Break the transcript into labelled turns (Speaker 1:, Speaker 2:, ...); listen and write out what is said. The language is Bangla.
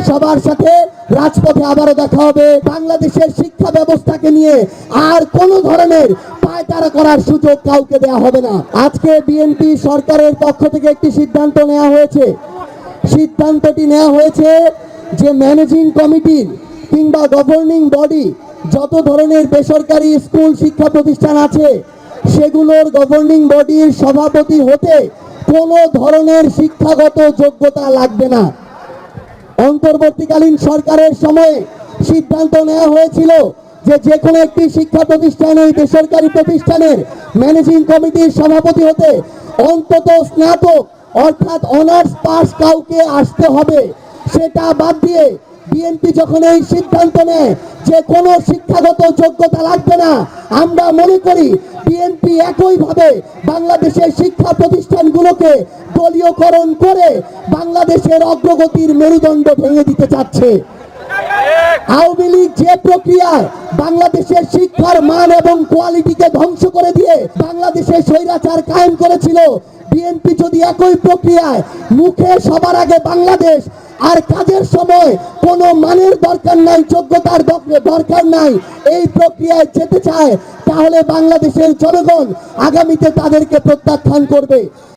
Speaker 1: সবার সাথে রাজপথে আবারও দেখা হবে। বাংলাদেশের শিক্ষা ব্যবস্থাকে নিয়ে আর কোনো ধরনের পায়তারা করার সুযোগ কাউকে দেওয়া হবে না। আজকে বিএনপি সরকারের পক্ষ থেকে একটি সিদ্ধান্ত নেওয়া হয়েছে। সিদ্ধান্তটি নেওয়া হয়েছে যে ম্যানেজিং কমিটির কিংবা গভর্নিং বডি যত ধরনের বেসরকারি স্কুল শিক্ষা প্রতিষ্ঠান আছে সেগুলোর গভর্নিং বডির সভাপতি হতে কোনো ধরনের শিক্ষাগত যোগ্যতা লাগবে না। অন্তর্বর্তীকালীন সরকারের সময়ে সিদ্ধান্ত নেওয়া হয়েছিল যে কোনো একটি শিক্ষা প্রতিষ্ঠান ওই বেসরকারি প্রতিষ্ঠানের ম্যানেজিং কমিটির সভাপতি হতে অন্তত স্নাতক অর্থাৎ অনার্স পাস কাউকে আসতে হবে। সেটা বাদ দিয়ে বিএনপি যখন এই সিদ্ধান্ত নেয় যে কোনো শিক্ষাগত যোগ্যতা লাগবে না, আমরা মনে করি বিএনপি একইভাবে বাংলাদেশের শিক্ষা প্রতিষ্ঠানগুলোকে দলীয়করণ করে বাংলাদেশের অগ্রগতির মেরুদণ্ড ভেঙে দিতে চাচ্ছে। আওয়ামী লীগ যে প্রক্রিয়ায় বাংলাদেশের শিক্ষার মান এবং কোয়ালিটিকে ধ্বংস করে দিয়ে বাংলাদেশে স্বৈরাচার কায়েম করেছিল, বিএনপি যদি একই প্রক্রিয়ায় মুখে সবার আগে বাংলাদেশ আর কাজের সময় কোনো মানের দরকার নাই, যোগ্যতার দরকার নাই, এই প্রক্রিয়ায় যেতে চায়, তাহলে বাংলাদেশের জনগণ আগামীতে তাদেরকে প্রত্যাখ্যান করবে।